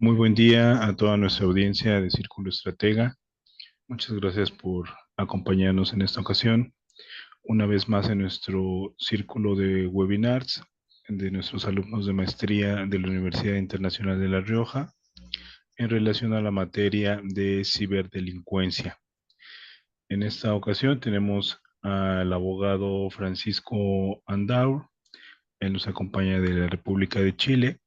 Muy buen día a toda nuestra audiencia de Círculo Estratega. Muchas gracias por acompañarnos en esta ocasión, una vez más en nuestro círculo de webinars de nuestros alumnos de maestría de la Universidad Internacional de La Rioja en relación a la materia de ciberdelincuencia. En esta ocasión tenemos al abogado Francisco Andaur. Él nos acompaña de la República de Chile.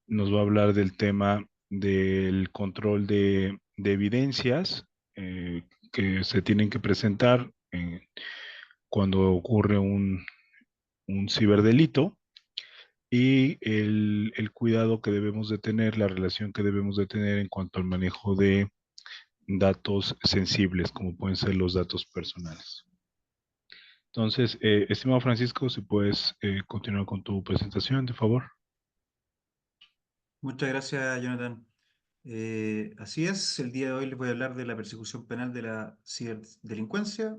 Nos va a hablar del tema del control de evidencias que se tienen que presentar cuando ocurre un ciberdelito y el cuidado que debemos de tener, la relación que debemos de tener en cuanto al manejo de datos sensibles, como pueden ser los datos personales. Entonces, estimado Francisco, si puedes continuar con tu presentación, de favor. Muchas gracias, Jonathan. Así es, el día de hoy les voy a hablar de la persecución penal de la ciberdelincuencia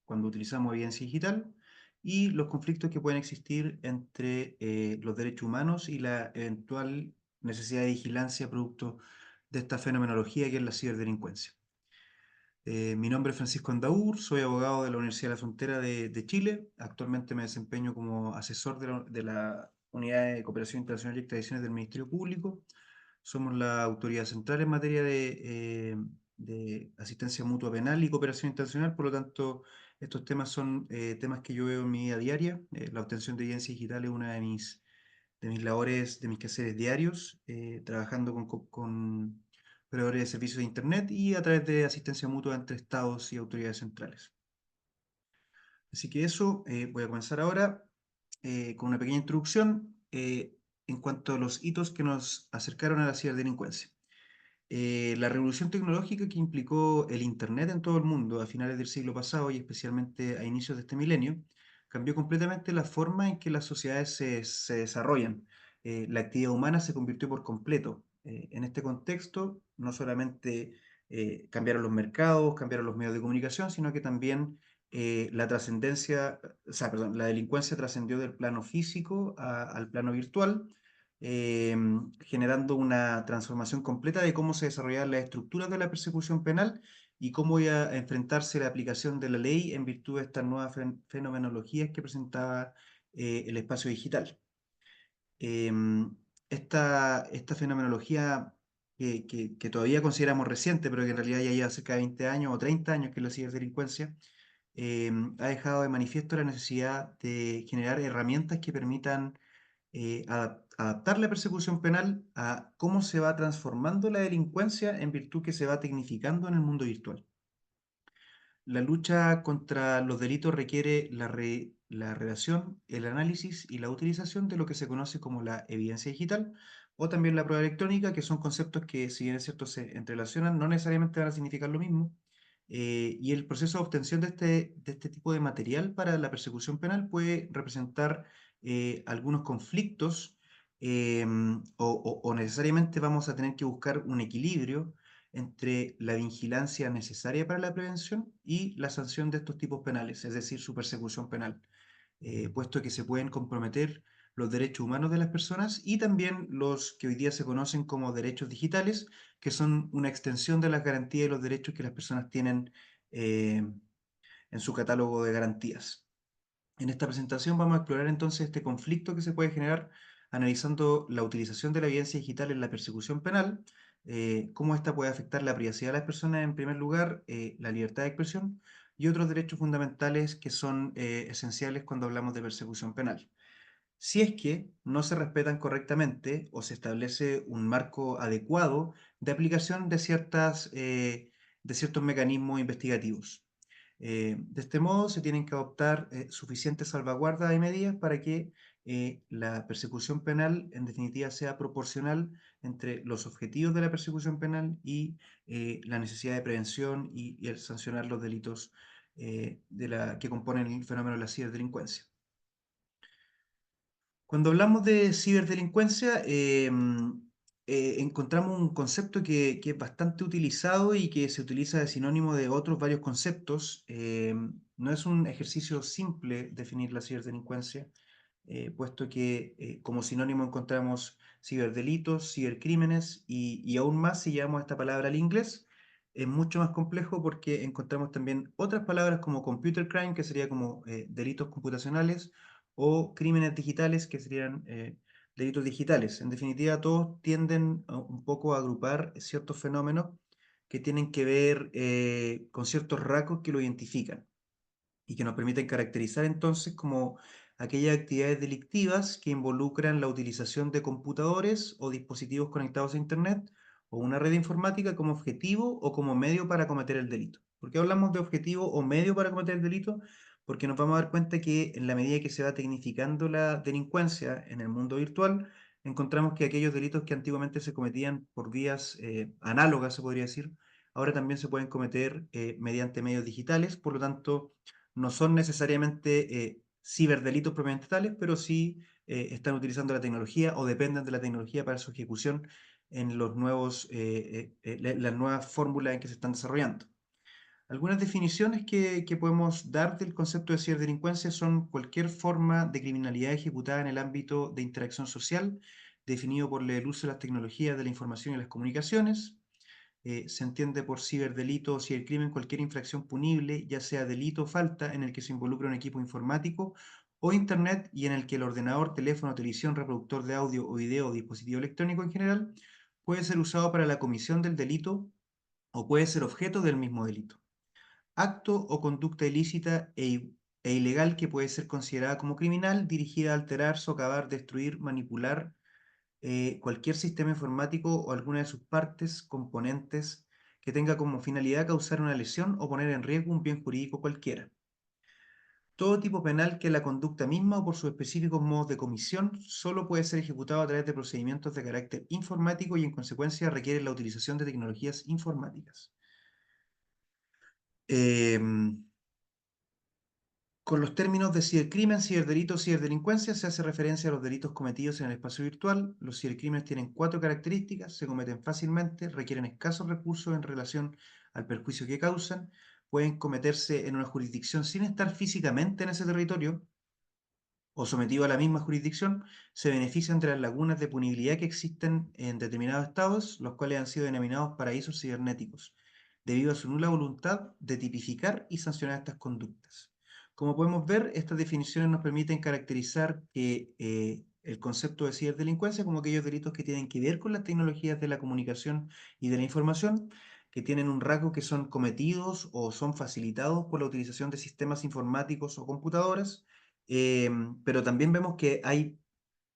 cuando utilizamos evidencia digital y los conflictos que pueden existir entre los derechos humanos y la eventual necesidad de vigilancia producto de esta fenomenología que es la ciberdelincuencia. Mi nombre es Francisco Andaur, soy abogado de la Universidad de la Frontera de Chile. Actualmente me desempeño como asesor de la Unidad de Cooperación Internacional y Extradiciones del Ministerio Público. Somos la autoridad central en materia de asistencia mutua penal y cooperación internacional, por lo tanto, estos temas son temas que yo veo en mi vida diaria. La obtención de evidencia digital es una de mis labores, de mis quehaceres diarios, trabajando con proveedores de servicios de Internet y a través de asistencia mutua entre estados y autoridades centrales. Así que eso, voy a comenzar ahora con una pequeña introducción en cuanto a los hitos que nos acercaron a la ciberdelincuencia. La revolución tecnológica que implicó el Internet en todo el mundo a finales del siglo pasado y especialmente a inicios de este milenio, cambió completamente la forma en que las sociedades se desarrollan. La actividad humana se convirtió por completo. En este contexto, no solamente cambiaron los mercados, cambiaron los medios de comunicación, sino que también la trascendencia, o sea, perdón, la delincuencia trascendió del plano físico al plano virtual, generando una transformación completa de cómo se desarrollaban las estructuras de la persecución penal y cómo iba a enfrentarse la aplicación de la ley en virtud de estas nuevas fenomenologías que presentaba el espacio digital. Esta fenomenología que todavía consideramos reciente, pero que en realidad ya lleva cerca de 20 años o 30 años, que es la ciberdelincuencia, ha dejado de manifiesto la necesidad de generar herramientas que permitan adaptar la persecución penal a cómo se va transformando la delincuencia en virtud que se va tecnificando en el mundo virtual. La lucha contra los delitos requiere la relación, el análisis y la utilización de lo que se conoce como la evidencia digital o también la prueba electrónica, que son conceptos que, si bien es cierto, se entrelacionan, no necesariamente van a significar lo mismo. Y el proceso de obtención de este tipo de material para la persecución penal puede representar algunos conflictos o necesariamente vamos a tener que buscar un equilibrio entre la vigilancia necesaria para la prevención y la sanción de estos tipos penales, es decir, su persecución penal, puesto que se pueden comprometer los derechos humanos de las personas y también los que hoy día se conocen como derechos digitales, que son una extensión de las garantías y los derechos que las personas tienen en su catálogo de garantías. En esta presentación vamos a explorar entonces este conflicto que se puede generar analizando la utilización de la evidencia digital en la persecución penal, cómo esta puede afectar la privacidad de las personas en primer lugar, la libertad de expresión y otros derechos fundamentales que son esenciales cuando hablamos de persecución penal. Si es que no se respetan correctamente o se establece un marco adecuado de aplicación de ciertos mecanismos investigativos. De este modo, se tienen que adoptar suficientes salvaguardas y medidas para que la persecución penal, en definitiva, sea proporcional entre los objetivos de la persecución penal y la necesidad de prevención y el sancionar los delitos que componen el fenómeno de la ciberdelincuencia. Cuando hablamos de ciberdelincuencia, encontramos un concepto que es bastante utilizado y que se utiliza de sinónimo de otros varios conceptos. No es un ejercicio simple definir la ciberdelincuencia. puesto que como sinónimo encontramos ciberdelitos, cibercrímenes y aún más si llevamos esta palabra al inglés, es mucho más complejo porque encontramos también otras palabras como computer crime, que sería como delitos computacionales, o crímenes digitales, que serían delitos digitales. En definitiva, todos tienden un poco a agrupar ciertos fenómenos que tienen que ver con ciertos rasgos que lo identifican y que nos permiten caracterizar entonces como aquellas actividades delictivas que involucran la utilización de computadores o dispositivos conectados a Internet o una red informática como objetivo o como medio para cometer el delito. ¿Por qué hablamos de objetivo o medio para cometer el delito? Porque nos vamos a dar cuenta que en la medida que se va tecnificando la delincuencia en el mundo virtual, encontramos que aquellos delitos que antiguamente se cometían por vías análogas, se podría decir, ahora también se pueden cometer mediante medios digitales. Por lo tanto, no son necesariamente ciberdelitos propiamente tales, pero sí están utilizando la tecnología o dependen de la tecnología para su ejecución en los nuevos, las nuevas fórmulas en que se están desarrollando. Algunas definiciones que podemos dar del concepto de ciberdelincuencia son cualquier forma de criminalidad ejecutada en el ámbito de interacción social, definido por el uso de las tecnologías de la información y las comunicaciones. Se entiende por ciberdelito o cibercrimen cualquier infracción punible, ya sea delito o falta, en el que se involucra un equipo informático o Internet y en el que el ordenador, teléfono, televisión, reproductor de audio o video o dispositivo electrónico en general puede ser usado para la comisión del delito o puede ser objeto del mismo delito. Acto o conducta ilícita e ilegal que puede ser considerada como criminal, dirigida a alterar, socavar, destruir, manipular cualquier sistema informático o alguna de sus partes, componentes, que tenga como finalidad causar una lesión o poner en riesgo un bien jurídico cualquiera. Todo tipo penal que la conducta misma o por sus específicos modos de comisión solo puede ser ejecutado a través de procedimientos de carácter informático y en consecuencia requiere la utilización de tecnologías informáticas. Em, Con los términos de cibercrimen, ciberdelito, ciberdelincuencia se hace referencia a los delitos cometidos en el espacio virtual. Los cibercrímenes tienen cuatro características: se cometen fácilmente, requieren escasos recursos en relación al perjuicio que causan, pueden cometerse en una jurisdicción sin estar físicamente en ese territorio o sometido a la misma jurisdicción, se benefician de las lagunas de punibilidad que existen en determinados estados, los cuales han sido denominados paraísos cibernéticos, debido a su nula voluntad de tipificar y sancionar estas conductas. Como podemos ver, estas definiciones nos permiten caracterizar que, el concepto de ciberdelincuencia como aquellos delitos que tienen que ver con las tecnologías de la comunicación y de la información, que tienen un rasgo que son cometidos o son facilitados por la utilización de sistemas informáticos o computadoras, pero también vemos que hay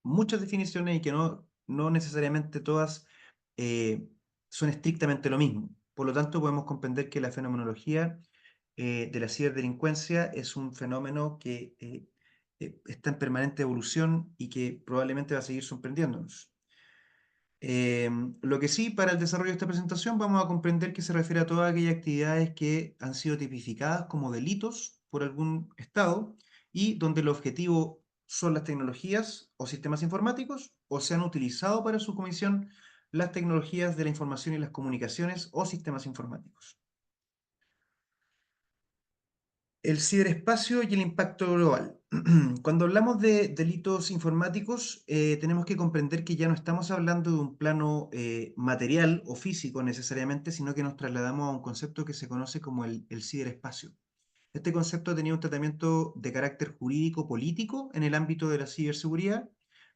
muchas definiciones y que no necesariamente todas eh, son estrictamente lo mismo. Por lo tanto, podemos comprender que la fenomenología de la ciberdelincuencia es un fenómeno que está en permanente evolución y que probablemente va a seguir sorprendiéndonos. Lo que sí, para el desarrollo de esta presentación vamos a comprender que se refiere a todas aquellas actividades que han sido tipificadas como delitos por algún Estado y donde el objetivo son las tecnologías o sistemas informáticos o se han utilizado para su comisión las tecnologías de la información y las comunicaciones o sistemas informáticos. El ciberespacio y el impacto global. Cuando hablamos de delitos informáticos, tenemos que comprender que ya no estamos hablando de un plano material o físico necesariamente, sino que nos trasladamos a un concepto que se conoce como el ciberespacio. Este concepto ha tenido un tratamiento de carácter jurídico-político en el ámbito de la ciberseguridad,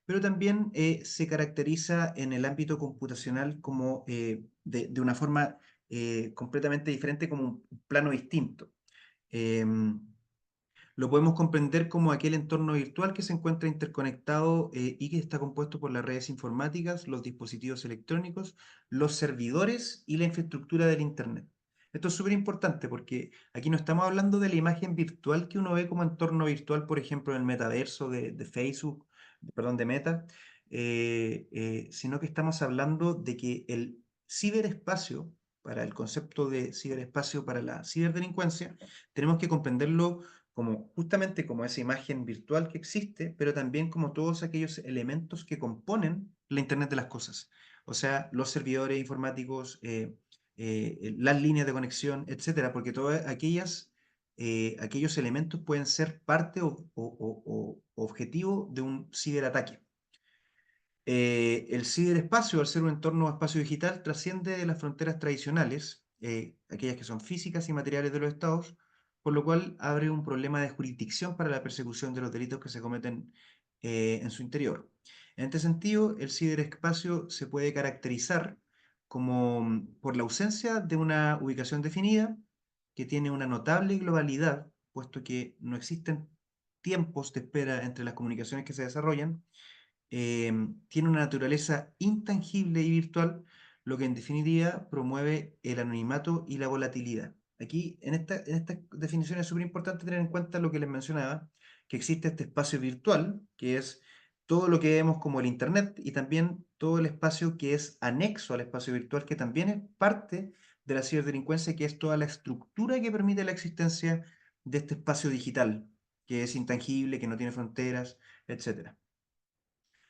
pero también se caracteriza en el ámbito computacional como de una forma completamente diferente, como un plano distinto. Em, lo podemos comprender como aquel entorno virtual que se encuentra interconectado y que está compuesto por las redes informáticas, los dispositivos electrónicos, los servidores y la infraestructura del Internet. Esto es súper importante porque aquí no estamos hablando de la imagen virtual que uno ve como entorno virtual, por ejemplo, en el metaverso de Facebook, perdón, de Meta, sino que estamos hablando de que el ciberespacio, para el concepto de ciberespacio para la ciberdelincuencia, tenemos que comprenderlo como justamente como esa imagen virtual que existe, pero también como todos aquellos elementos que componen la Internet de las cosas. O sea, los servidores informáticos, las líneas de conexión, etcétera, porque todas aquellas aquellos elementos pueden ser parte o objetivo de un ciberataque. El ciberespacio, al ser un entorno o espacio digital, trasciende de las fronteras tradicionales, aquellas que son físicas y materiales de los estados, por lo cual abre un problema de jurisdicción para la persecución de los delitos que se cometen en su interior. En este sentido, el ciberespacio se puede caracterizar como por la ausencia de una ubicación definida, que tiene una notable globalidad, puesto que no existen tiempos de espera entre las comunicaciones que se desarrollan, tiene una naturaleza intangible y virtual, lo que en definitiva promueve el anonimato y la volatilidad. Aquí, en esta definición es súper importante tener en cuenta lo que les mencionaba, que existe este espacio virtual, que es todo lo que vemos como el Internet, y también todo el espacio que es anexo al espacio virtual, que también es parte de la ciberdelincuencia, que es toda la estructura que permite la existencia de este espacio digital, que es intangible, que no tiene fronteras, etcétera.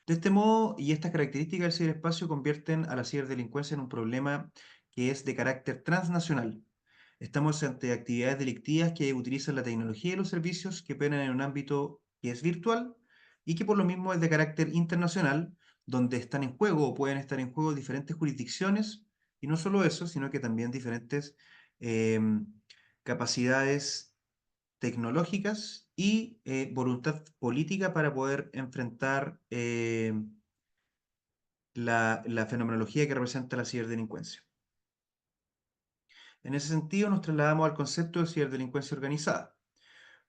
De este modo, y estas características del ciberespacio convierten a la ciberdelincuencia en un problema que es de carácter transnacional. Estamos ante actividades delictivas que utilizan la tecnología y los servicios que operan en un ámbito que es virtual y que por lo mismo es de carácter internacional, donde están en juego o pueden estar en juego diferentes jurisdicciones, y no solo eso, sino que también diferentes em, capacidades tecnológicas y voluntad política para poder enfrentar la fenomenología que representa la ciberdelincuencia. En ese sentido, nos trasladamos al concepto de ciberdelincuencia organizada.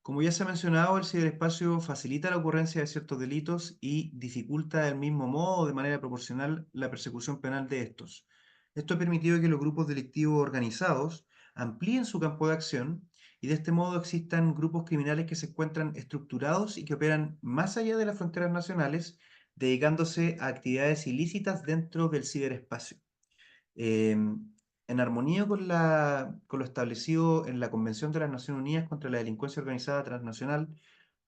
Como ya se ha mencionado, el ciberespacio facilita la ocurrencia de ciertos delitos y dificulta del mismo modo o de manera proporcional la persecución penal de estos. Esto ha permitido que los grupos delictivos organizados amplíen su campo de acción y de este modo existan grupos criminales que se encuentran estructurados y que operan más allá de las fronteras nacionales, dedicándose a actividades ilícitas dentro del ciberespacio. En armonía con lo establecido en la Convención de las Naciones Unidas contra la Delincuencia Organizada Transnacional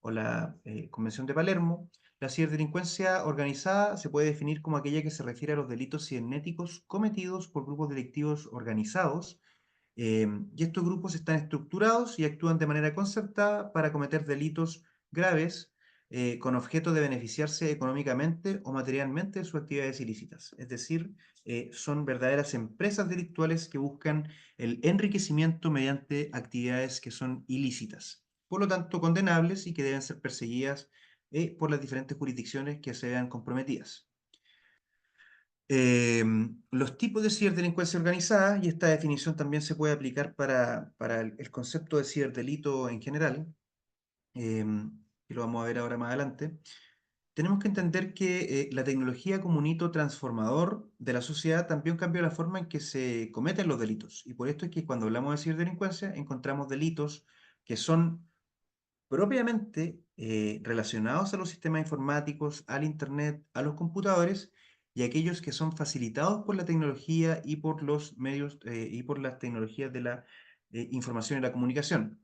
o la Convención de Palermo, la ciberdelincuencia organizada se puede definir como aquella que se refiere a los delitos cibernéticos cometidos por grupos delictivos organizados, y estos grupos están estructurados y actúan de manera concertada para cometer delitos graves con objeto de beneficiarse económicamente o materialmente de sus actividades ilícitas. Es decir, son verdaderas empresas delictuales que buscan el enriquecimiento mediante actividades que son ilícitas, por lo tanto condenables y que deben ser perseguidas por las diferentes jurisdicciones que se vean comprometidas. Los tipos de ciberdelincuencia organizada, y esta definición también se puede aplicar para el concepto de ciberdelito en general, que lo vamos a ver ahora más adelante. Tenemos que entender que la tecnología como un hito transformador de la sociedad también cambió la forma en que se cometen los delitos. Y por esto es que cuando hablamos de ciberdelincuencia encontramos delitos que son propiamente relacionados a los sistemas informáticos, al Internet, a los computadores, y aquellos que son facilitados por la tecnología y por los medios y por las tecnologías de la información y la comunicación.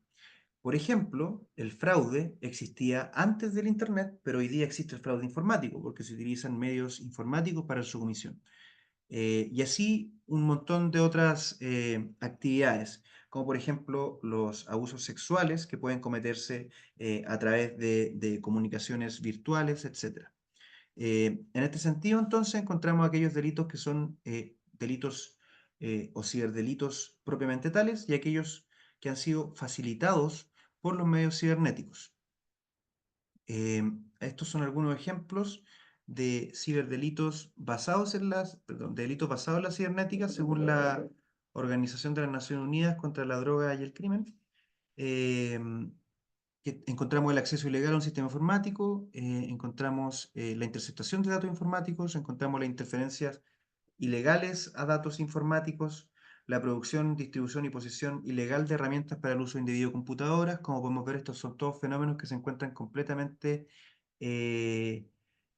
Por ejemplo, el fraude existía antes del Internet, pero hoy día existe el fraude informático, porque se utilizan medios informáticos para su comisión. Y así un montón de otras actividades, como por ejemplo los abusos sexuales que pueden cometerse a través de comunicaciones virtuales, etcétera. En este sentido, entonces, encontramos aquellos delitos que son delitos o ciberdelitos propiamente tales y aquellos que han sido facilitados por los medios cibernéticos. Estos son algunos ejemplos de ciberdelitos basados en perdón, de delitos basados en la cibernética según la Organización de las Naciones Unidas contra la Droga y el Crimen. Em, que encontramos el acceso ilegal a un sistema informático, encontramos la interceptación de datos informáticos, encontramos las interferencias ilegales a datos informáticos, la producción, distribución y posesión ilegal de herramientas para el uso indebido de computadoras. Como podemos ver, estos son todos fenómenos que se encuentran completamente eh,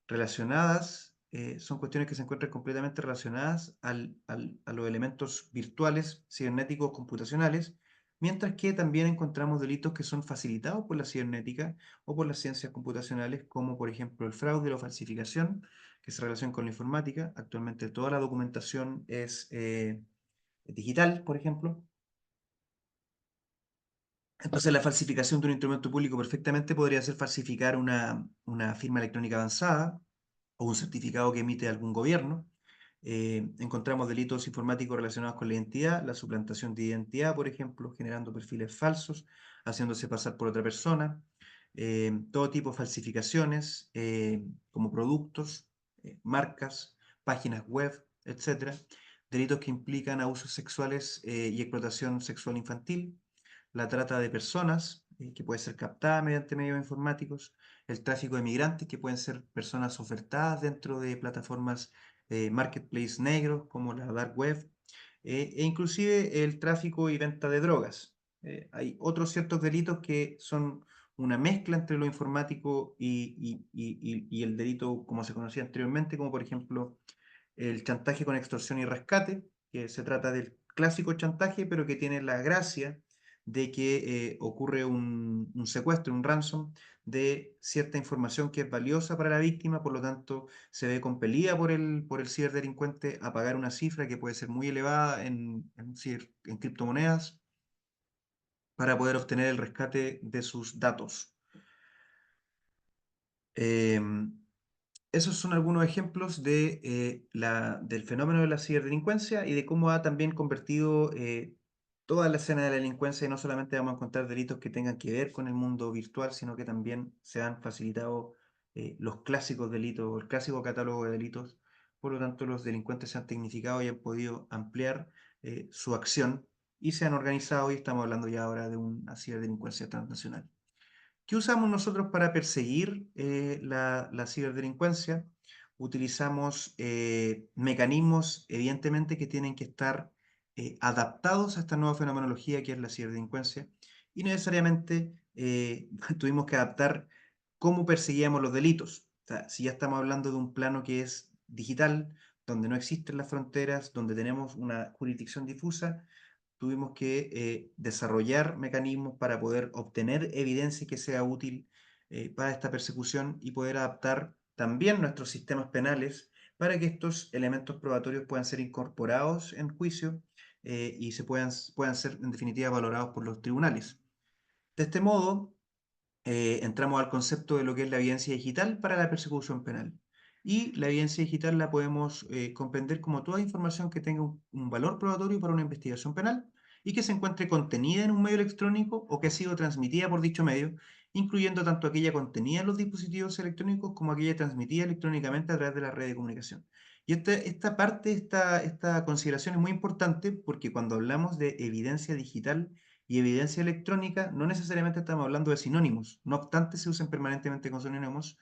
relacionadas, son cuestiones que se encuentran completamente relacionadas a los elementos virtuales, cibernéticos, computacionales, mientras que también encontramos delitos que son facilitados por la cibernética o por las ciencias computacionales, como por ejemplo el fraude o la falsificación, que se relaciona con la informática. Actualmente toda la documentación es digital, por ejemplo. Entonces, la falsificación de un instrumento público perfectamente podría ser falsificar una firma electrónica avanzada o un certificado que emite algún gobierno. Encontramos delitos informáticos relacionados con la identidad, la suplantación de identidad, por ejemplo, generando perfiles falsos, haciéndose pasar por otra persona, todo tipo de falsificaciones, como productos, marcas, páginas web, etcétera. Delitos que implican abusos sexuales y explotación sexual infantil, la trata de personas, que puede ser captada mediante medios informáticos, el tráfico de migrantes, que pueden ser personas ofertadas dentro de plataformas marketplace negros, como la dark web, e inclusive el tráfico y venta de drogas. Hay otros ciertos delitos que son una mezcla entre lo informático y el delito como se conocía anteriormente, como por ejemplo el chantaje con extorsión y rescate, que se trata del clásico chantaje, pero que tiene la gracia de que ocurre un secuestro, un ransom de cierta información que es valiosa para la víctima, por lo tanto se ve compelida por el ciberdelincuente a pagar una cifra que puede ser muy elevada en criptomonedas para poder obtener el rescate de sus datos. Em, Esos son algunos ejemplos del fenómeno de la ciberdelincuencia y de cómo ha también convertido toda la escena de la delincuencia, y no solamente vamos a encontrar delitos que tengan que ver con el mundo virtual, sino que también se han facilitado los clásicos delitos, el clásico catálogo de delitos. Por lo tanto, los delincuentes se han tecnificado y han podido ampliar su acción y se han organizado, y estamos hablando ya ahora de una ciberdelincuencia transnacional. ¿Qué usamos nosotros para perseguir la ciberdelincuencia? Utilizamos mecanismos, evidentemente, que tienen que estar adaptados a esta nueva fenomenología que es la ciberdelincuencia, y necesariamente tuvimos que adaptar cómo perseguíamos los delitos. O sea, si ya estamos hablando de un plano que es digital, donde no existen las fronteras, donde tenemos una jurisdicción difusa, tuvimos que desarrollar mecanismos para poder obtener evidencia que sea útil para esta persecución y poder adaptar también nuestros sistemas penales para que estos elementos probatorios puedan ser incorporados en juicio y puedan ser en definitiva valorados por los tribunales. De este modo, entramos al concepto de lo que es la evidencia digital para la persecución penal. Y la evidencia digital la podemos comprender como toda información que tenga un valor probatorio para una investigación penal y que se encuentre contenida en un medio electrónico o que ha sido transmitida por dicho medio, incluyendo tanto aquella contenida en los dispositivos electrónicos como aquella transmitida electrónicamente a través de la red de comunicación. Y esta consideración es muy importante porque cuando hablamos de evidencia digital y evidencia electrónica, no necesariamente estamos hablando de sinónimos, no obstante se usan permanentemente con sinónimos,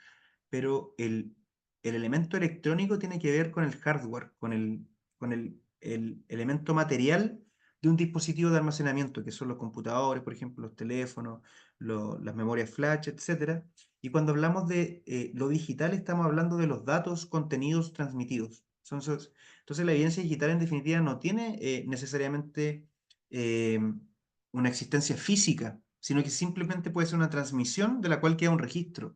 pero el elemento electrónico tiene que ver con el hardware, con el elemento material de un dispositivo de almacenamiento, que son los computadores, por ejemplo, los teléfonos, las memorias flash, etcétera. Y cuando hablamos de lo digital, estamos hablando de los datos contenidos transmitidos. Entonces, la evidencia digital, en definitiva, no tiene necesariamente eh, una existencia física, sino que simplemente puede ser una transmisión de la cual queda un registro.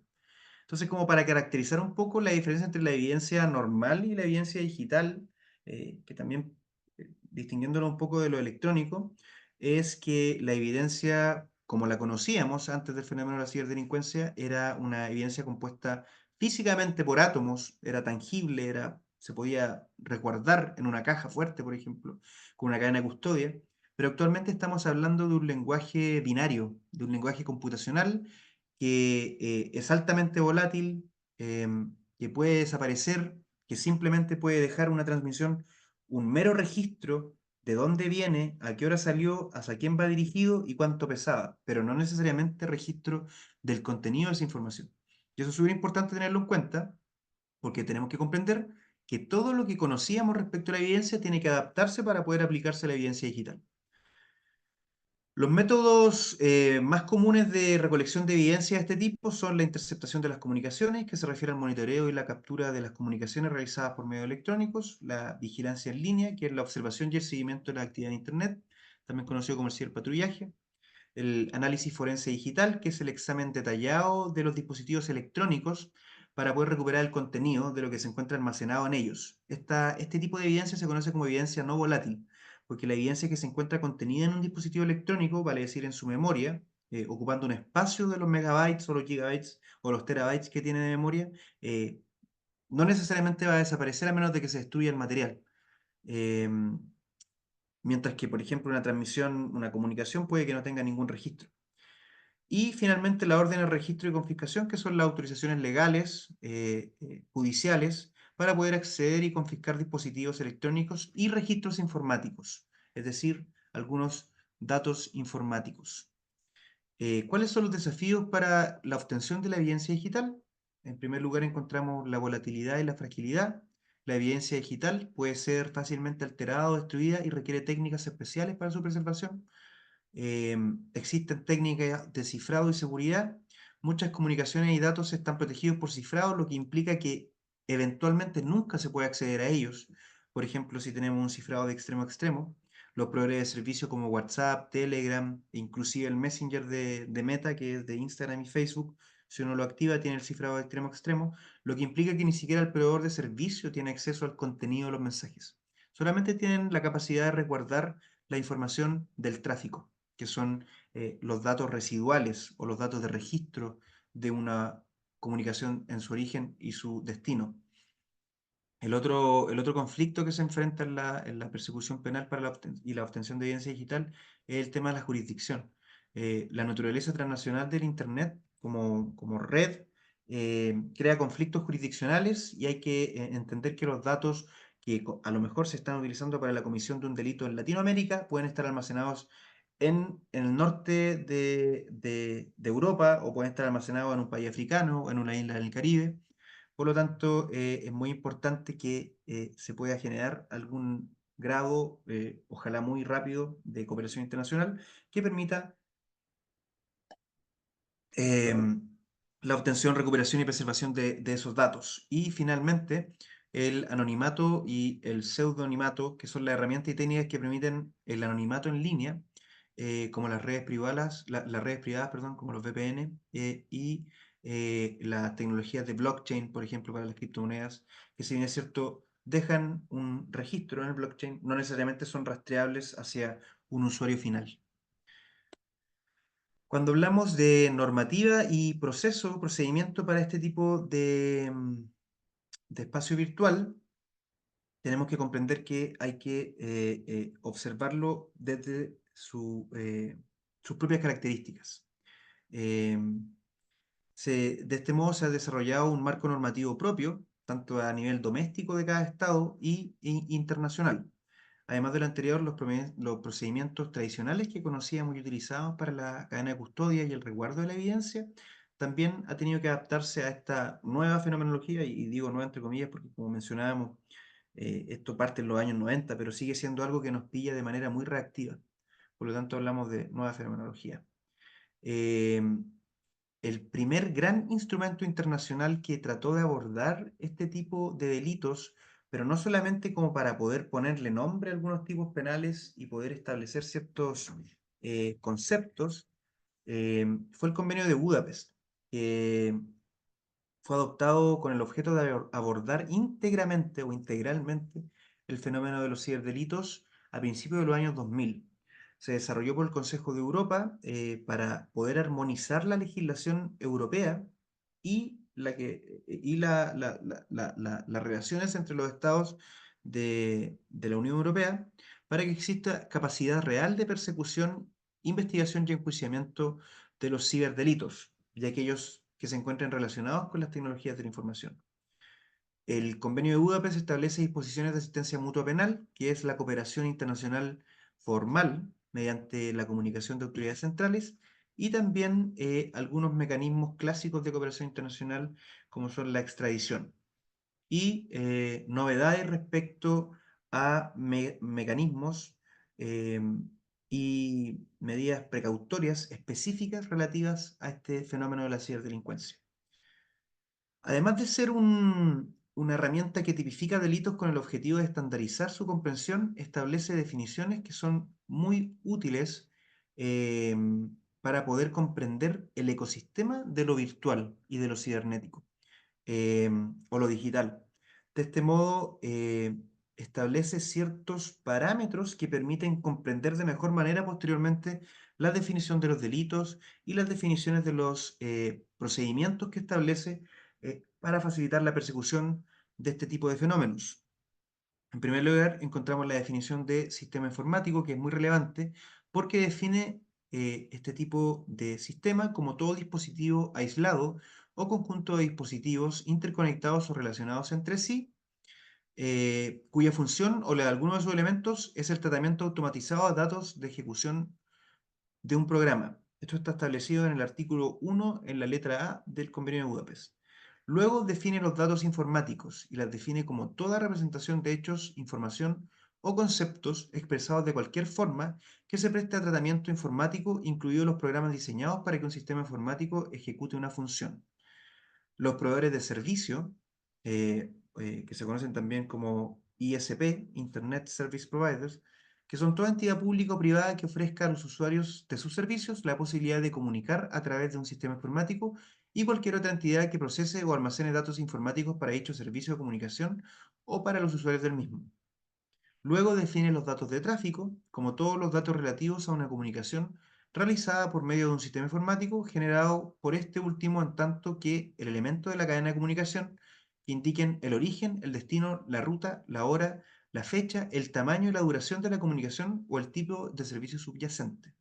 Entonces, como para caracterizar un poco la diferencia entre la evidencia normal y la evidencia digital, que también distinguiéndolo un poco de lo electrónico, es que la evidencia, como la conocíamos antes del fenómeno de la ciberdelincuencia, era una evidencia compuesta físicamente por átomos, era tangible, se podía resguardar en una caja fuerte, por ejemplo, con una cadena de custodia. Pero actualmente estamos hablando de un lenguaje binario, de un lenguaje computacional que es altamente volátil, que puede desaparecer, que simplemente puede dejar una transmisión, un mero registro de dónde viene, a qué hora salió, hacia quién va dirigido y cuánto pesaba, pero no necesariamente registro del contenido de esa información. Y eso es súper importante tenerlo en cuenta porque tenemos que comprender que todo lo que conocíamos respecto a la evidencia tiene que adaptarse para poder aplicarse a la evidencia digital. Los métodos más comunes de recolección de evidencia de este tipo son la interceptación de las comunicaciones, que se refiere al monitoreo y la captura de las comunicaciones realizadas por medios electrónicos, la vigilancia en línea, que es la observación y el seguimiento de la actividad en Internet, también conocido como el ciberpatrullaje, el análisis forense digital, que es el examen detallado de los dispositivos electrónicos para poder recuperar el contenido de lo que se encuentra almacenado en ellos. Este tipo de evidencia se conoce como evidencia no volátil, porque la evidencia que se encuentra contenida en un dispositivo electrónico, vale decir en su memoria, ocupando un espacio de los megabytes o los gigabytes o los terabytes que tiene de memoria, no necesariamente va a desaparecer a menos de que se destruya el material. Em, Mientras que, por ejemplo, una transmisión, una comunicación puede que no tenga ningún registro. Y finalmente la orden de registro y confiscación, que son las autorizaciones legales, judiciales, para poder acceder y confiscar dispositivos electrónicos y registros informáticos, es decir, algunos datos informáticos. ¿Cuáles son los desafíos para la obtención de la evidencia digital? En primer lugar, encontramos la volatilidad y la fragilidad. La evidencia digital puede ser fácilmente alterada o destruida y requiere técnicas especiales para su preservación. Existen técnicas de cifrado y seguridad. Muchas comunicaciones y datos están protegidos por cifrado, lo que implica que eventualmente nunca se puede acceder a ellos. Por ejemplo, si tenemos un cifrado de extremo a extremo, los proveedores de servicios como WhatsApp, Telegram, e inclusive el Messenger de Meta, que es de Instagram y Facebook, si uno lo activa, tiene el cifrado de extremo a extremo, lo que implica que ni siquiera el proveedor de servicio tiene acceso al contenido de los mensajes. Solamente tienen la capacidad de resguardar la información del tráfico, que son los datos residuales o los datos de registro de una comunicación en su origen y su destino. El otro conflicto que se enfrenta en la persecución penal para y la obtención de evidencia digital es el tema de la jurisdicción. La naturaleza transnacional del Internet como red crea conflictos jurisdiccionales y hay que entender que los datos que a lo mejor se están utilizando para la comisión de un delito en Latinoamérica pueden estar almacenados en el norte de Europa o pueden estar almacenados en un país africano o en una isla del Caribe. Por lo tanto, es muy importante que se pueda generar algún grado, ojalá muy rápido, de cooperación internacional que permita la obtención, recuperación y preservación de esos datos. Y finalmente, el anonimato y el pseudonimato, que son las herramientas y técnicas que permiten el anonimato en línea, como las redes privadas, las redes privadas, perdón, como los VPN, y las tecnologías de blockchain, por ejemplo, para las criptomonedas, que si bien es cierto, dejan un registro en el blockchain, no necesariamente son rastreables hacia un usuario final. Cuando hablamos de normativa y procedimiento para este tipo de espacio virtual, tenemos que comprender que hay que observarlo desde sus propias características. De este modo se ha desarrollado un marco normativo propio, tanto a nivel doméstico de cada estado y internacional. Además de lo anterior, los procedimientos tradicionales que conocíamos y utilizábamos para la cadena de custodia y el resguardo de la evidencia, también ha tenido que adaptarse a esta nueva fenomenología, y digo nueva entre comillas porque como mencionábamos, esto parte en los años 90, pero sigue siendo algo que nos pilla de manera muy reactiva. Por lo tanto, hablamos de nueva fenomenología. Eh, el primer gran instrumento internacional que trató de abordar este tipo de delitos, pero no solamente como para poder ponerle nombre a algunos tipos penales y poder establecer ciertos conceptos, fue el Convenio de Budapest, que fue adoptado con el objeto de abordar íntegramente o integralmente el fenómeno de los ciberdelitos a principios de los años 2000. Se desarrolló por el Consejo de Europa para poder armonizar la legislación europea y, las relaciones entre los estados de la Unión Europea para que exista capacidad real de persecución, investigación y enjuiciamiento de los ciberdelitos y aquellos que se encuentren relacionados con las tecnologías de la información. El Convenio de Budapest establece disposiciones de asistencia mutua penal, que es la cooperación internacional formal mediante la comunicación de autoridades centrales, y también algunos mecanismos clásicos de cooperación internacional, como son la extradición. Y novedades respecto a mecanismos eh, y medidas precautorias específicas relativas a este fenómeno de la ciberdelincuencia. Además de ser una herramienta que tipifica delitos con el objetivo de estandarizar su comprensión, establece definiciones que son muy útiles eh, para poder comprender el ecosistema de lo virtual y de lo cibernético o lo digital. De este modo, establece ciertos parámetros que permiten comprender de mejor manera posteriormente la definición de los delitos y las definiciones de los procedimientos que establece para facilitar la persecución de este tipo de fenómenos. En primer lugar, encontramos la definición de sistema informático, que es muy relevante porque define este tipo de sistema como todo dispositivo aislado o conjunto de dispositivos interconectados o relacionados entre sí, cuya función o la de alguno de sus elementos es el tratamiento automatizado de datos de ejecución de un programa. Esto está establecido en el artículo 1 en la letra A del Convenio de Budapest. Luego define los datos informáticos y las define como toda representación de hechos, información o conceptos expresados de cualquier forma que se preste a tratamiento informático, incluidos los programas diseñados para que un sistema informático ejecute una función. Los proveedores de servicio, que se conocen también como ISP, Internet Service Providers, que son toda entidad pública o privada que ofrezca a los usuarios de sus servicios la posibilidad de comunicar a través de un sistema informático y cualquier otra entidad que procese o almacene datos informáticos para dicho servicio de comunicación o para los usuarios del mismo. Luego define los datos de tráfico como todos los datos relativos a una comunicación realizada por medio de un sistema informático generado por este último, en tanto que el elemento de la cadena de comunicación que indiquen el origen, el destino, la ruta, la hora, la fecha, el tamaño y la duración de la comunicación o el tipo de servicio subyacente.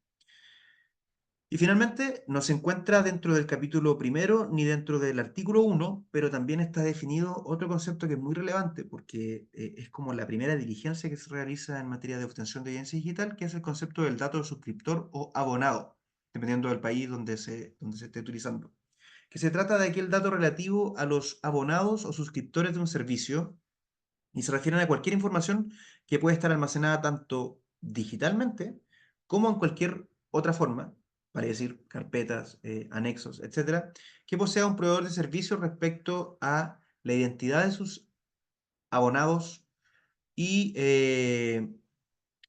Y finalmente, no se encuentra dentro del capítulo primero ni dentro del artículo 1, pero también está definido otro concepto que es muy relevante porque es como la primera diligencia que se realiza en materia de obtención de evidencia digital, que es el concepto del dato de suscriptor o abonado, dependiendo del país donde se esté utilizando. Que se trata de aquel dato relativo a los abonados o suscriptores de un servicio y se refieren a cualquier información que puede estar almacenada tanto digitalmente como en cualquier otra forma, vale decir, carpetas, anexos, etcétera, que posea un proveedor de servicios respecto a la identidad de sus abonados y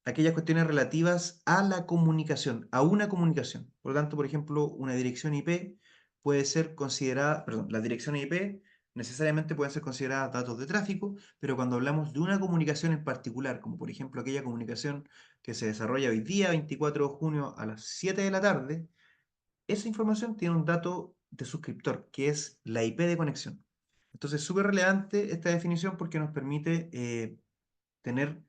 aquellas cuestiones relativas a la comunicación, a una comunicación. Por lo tanto, por ejemplo, una dirección IP puede ser considerada, perdón, las direcciones IP necesariamente pueden ser consideradas datos de tráfico, pero cuando hablamos de una comunicación en particular, como por ejemplo aquella comunicación que se desarrolla hoy día, 24 de junio a las 7 de la tarde, esa información tiene un dato de suscriptor, que es la IP de conexión. Entonces, es súper relevante esta definición porque nos permite tener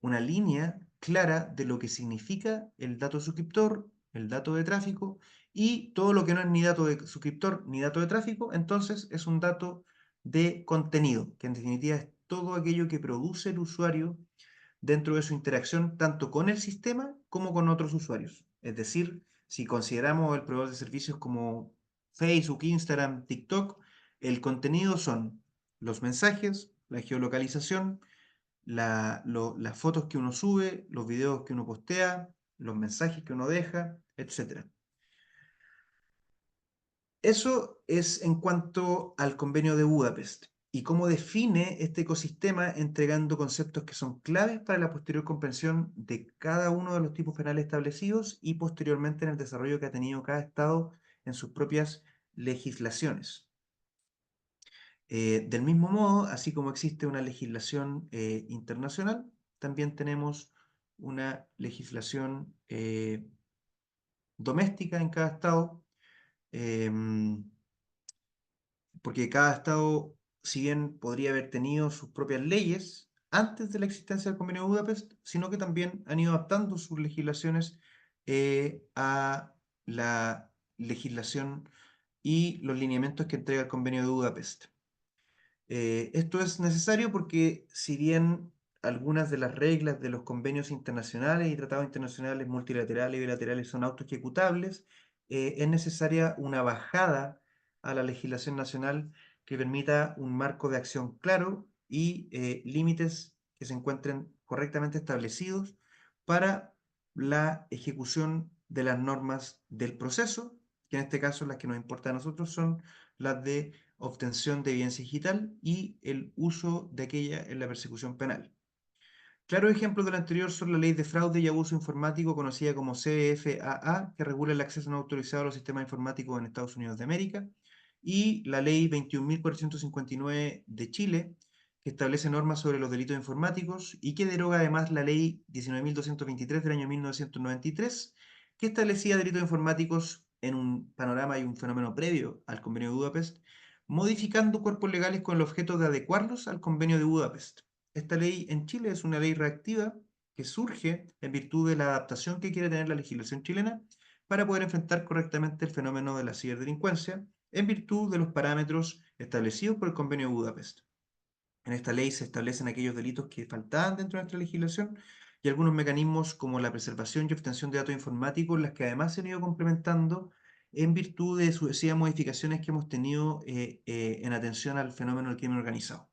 una línea clara de lo que significa el dato de suscriptor, el dato de tráfico y todo lo que no es ni dato de suscriptor ni dato de tráfico, entonces es un dato de contenido, que en definitiva es todo aquello que produce el usuario dentro de su interacción tanto con el sistema como con otros usuarios. Es decir, si consideramos el proveedor de servicios como Facebook, Instagram, TikTok, el contenido son los mensajes, la geolocalización, las fotos que uno sube, los videos que uno postea, los mensajes que uno deja, etcétera. Eso es en cuanto al convenio de Budapest y cómo define este ecosistema entregando conceptos que son claves para la posterior comprensión de cada uno de los tipos penales establecidos y posteriormente en el desarrollo que ha tenido cada estado en sus propias legislaciones. Del mismo modo, así como existe una legislación internacional, también tenemos una legislación doméstica en cada estado, em, porque cada estado, si bien podría haber tenido sus propias leyes antes de la existencia del Convenio de Budapest, sino que también han ido adaptando sus legislaciones a la legislación y los lineamientos que entrega el Convenio de Budapest. Esto es necesario porque si bien algunas de las reglas de los convenios internacionales y tratados internacionales multilaterales y bilaterales son autoejecutables, es necesaria una bajada a la legislación nacional que permita un marco de acción claro y límites que se encuentren correctamente establecidos para la ejecución de las normas del proceso, que en este caso las que nos importan a nosotros son las de obtención de evidencia digital y el uso de aquella en la persecución penal. Claros ejemplos de lo anterior son la Ley de Fraude y Abuso Informático, conocida como CFAA, que regula el acceso no autorizado a los sistemas informáticos en Estados Unidos de América, y la Ley 21.459 de Chile, que establece normas sobre los delitos informáticos y que deroga además la Ley 19.223 del año 1993, que establecía delitos informáticos en un panorama y un fenómeno previo al Convenio de Budapest, modificando cuerpos legales con el objeto de adecuarlos al Convenio de Budapest. Esta ley en Chile es una ley reactiva que surge en virtud de la adaptación que quiere tener la legislación chilena para poder enfrentar correctamente el fenómeno de la ciberdelincuencia en virtud de los parámetros establecidos por el Convenio de Budapest. En esta ley se establecen aquellos delitos que faltaban dentro de nuestra legislación y algunos mecanismos como la preservación y obtención de datos informáticos, las que además se han ido complementando en virtud de sucesivas modificaciones que hemos tenido en atención al fenómeno del crimen organizado.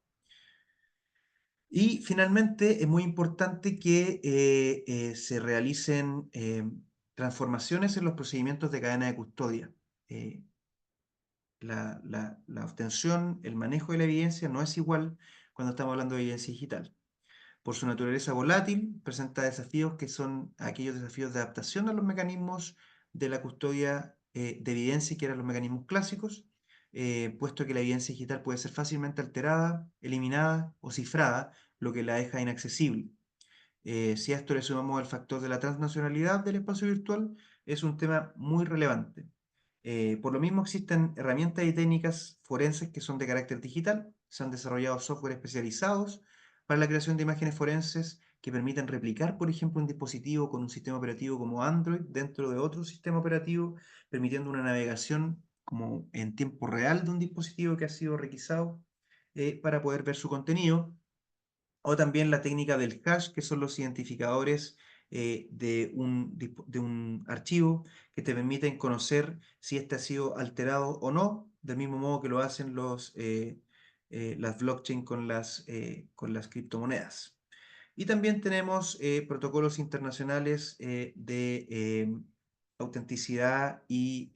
Y finalmente es muy importante que se realicen transformaciones en los procedimientos de cadena de custodia. Eh, la obtención, el manejo de la evidencia no es igual cuando estamos hablando de evidencia digital. Por su naturaleza volátil, presenta desafíos que son aquellos desafíos de adaptación a los mecanismos de la custodia de evidencia, que eran los mecanismos clásicos, puesto que la evidencia digital puede ser fácilmente alterada, eliminada o cifrada, lo que la deja inaccesible. Si a esto le sumamos el factor de la transnacionalidad del espacio virtual, es un tema muy relevante. Por lo mismo existen herramientas y técnicas forenses que son de carácter digital. Se han desarrollado software especializados para la creación de imágenes forenses que permiten replicar, por ejemplo, un dispositivo con un sistema operativo como Android dentro de otro sistema operativo, permitiendo una navegación como en tiempo real de un dispositivo que ha sido requisado para poder ver su contenido. O también la técnica del hash, que son los identificadores de un archivo que te permiten conocer si este ha sido alterado o no, del mismo modo que lo hacen las blockchain con las criptomonedas. Y también tenemos protocolos internacionales de autenticidad y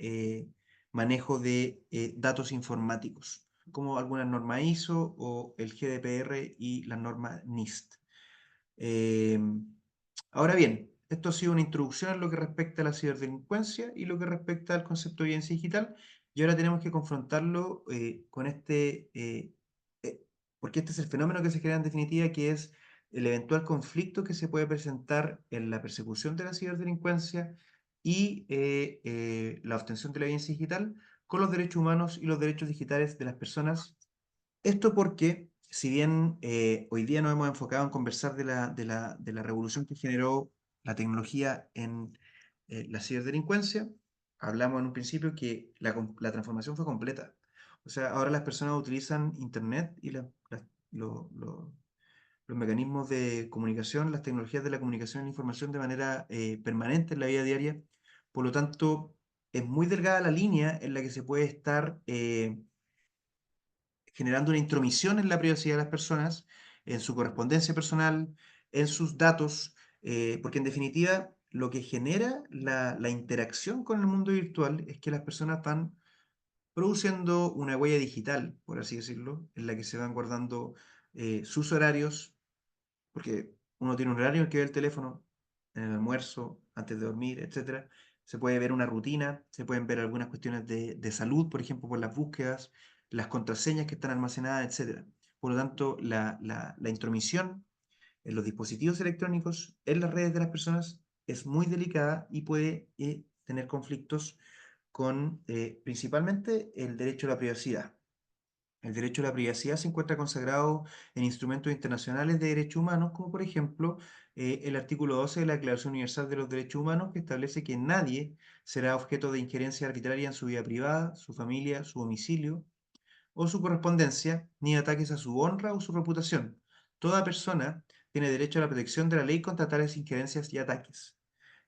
manejo de datos informáticos, como algunas normas ISO o el GDPR y la norma NIST. Eh, Ahora bien, esto ha sido una introducción en lo que respecta a la ciberdelincuencia y lo que respecta al concepto de evidencia digital, y ahora tenemos que confrontarlo con eh, porque este es el fenómeno que se crea en definitiva, que es el eventual conflicto que se puede presentar en la persecución de la ciberdelincuencia y la obtención de la evidencia digital con los derechos humanos y los derechos digitales de las personas. Esto porque, si bien hoy día nos hemos enfocado en conversar de la revolución que generó la tecnología en la ciberdelincuencia, hablamos en un principio que la transformación fue completa. O sea, ahora las personas utilizan Internet y lo- lo- los mecanismos de comunicación, las tecnologías de la comunicación y la información de manera permanente en la vida diaria. Por lo tanto, es muy delgada la línea en la que se puede estar generando una intromisión en la privacidad de las personas, en su correspondencia personal, en sus datos, porque en definitiva lo que genera la interacción con el mundo virtual es que las personas van produciendo una huella digital, por así decirlo, en la que se van guardando sus horarios, porque uno tiene un horario en el que ve el teléfono, en el almuerzo, antes de dormir, etcétera. Se puede ver una rutina, se pueden ver algunas cuestiones de salud, por ejemplo, por las búsquedas, las contraseñas que están almacenadas, etcétera. Por lo tanto, la intromisión en los dispositivos electrónicos, en las redes de las personas, es muy delicada y puede tener conflictos con principalmente el derecho a la privacidad. El derecho a la privacidad se encuentra consagrado en instrumentos internacionales de derechos humanos, como por ejemplo el artículo 12 de la Declaración Universal de los Derechos Humanos, que establece que nadie será objeto de injerencia arbitraria en su vida privada, su familia, su domicilio o su correspondencia, ni ataques a su honra o su reputación. Toda persona tiene derecho a la protección de la ley contra tales injerencias y ataques.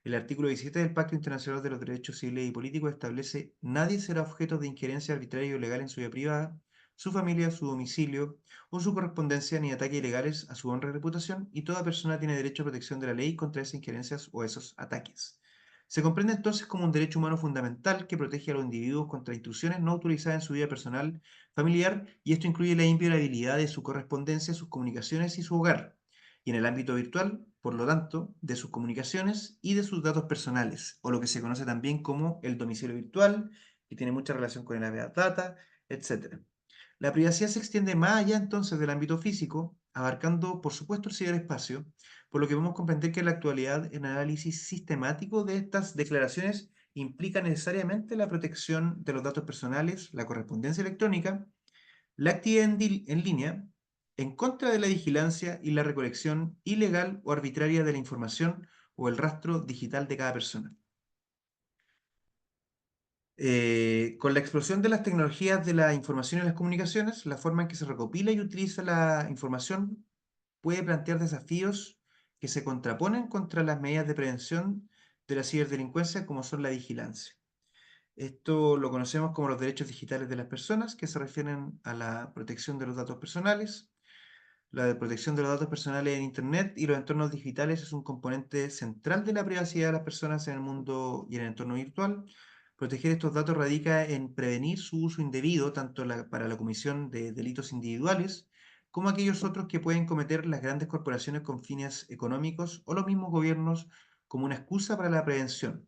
El artículo 17 del Pacto Internacional de los Derechos Civiles y Políticos establece: nadie será objeto de injerencia arbitraria o ilegal en su vida privada, su familia, su domicilio o su correspondencia, ni ataques ilegales a su honra y reputación, y toda persona tiene derecho a protección de la ley contra esas injerencias o esos ataques. Se comprende entonces como un derecho humano fundamental que protege a los individuos contra intrusiones no autorizadas en su vida personal, familiar, y esto incluye la inviolabilidad de su correspondencia, sus comunicaciones y su hogar, y en el ámbito virtual, por lo tanto, de sus comunicaciones y de sus datos personales, o lo que se conoce también como el domicilio virtual, que tiene mucha relación con el Big Data, etc. La privacidad se extiende más allá entonces del ámbito físico, abarcando por supuesto el ciberespacio, por lo que podemos comprender que en la actualidad el análisis sistemático de estas declaraciones implica necesariamente la protección de los datos personales, la correspondencia electrónica, la actividad en línea, en contra de la vigilancia y la recolección ilegal o arbitraria de la información o el rastro digital de cada persona. Con la explosión de las tecnologías de la información y las comunicaciones, la forma en que se recopila y utiliza la información puede plantear desafíos que se contraponen contra las medidas de prevención de la ciberdelincuencia, como son la vigilancia. Esto lo conocemos como los derechos digitales de las personas, que se refieren a la protección de los datos personales. La de protección de los datos personales en Internet y los entornos digitales es un componente central de la privacidad de las personas en el mundo y en el entorno virtual. Proteger estos datos radica en prevenir su uso indebido, tanto para la comisión de delitos individuales, como aquellos otros que pueden cometer las grandes corporaciones con fines económicos o los mismos gobiernos como una excusa para la prevención,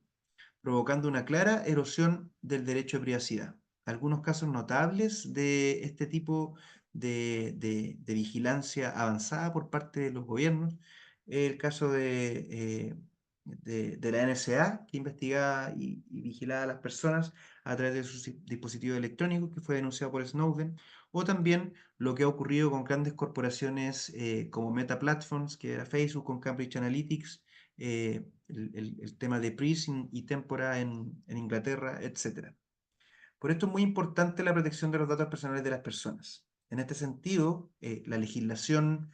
provocando una clara erosión del derecho de privacidad. Algunos casos notables de este tipo de vigilancia avanzada por parte de los gobiernos, el caso de la NSA, que investigaba y vigilaba a las personas a través de sus dispositivos electrónicos, que fue denunciado por Snowden, o también lo que ha ocurrido con grandes corporaciones como Meta Platforms, que era Facebook, con Cambridge Analytics, el tema de Prism y Tempora en Inglaterra, etcétera. Por esto es muy importante la protección de los datos personales de las personas. En este sentido, la legislación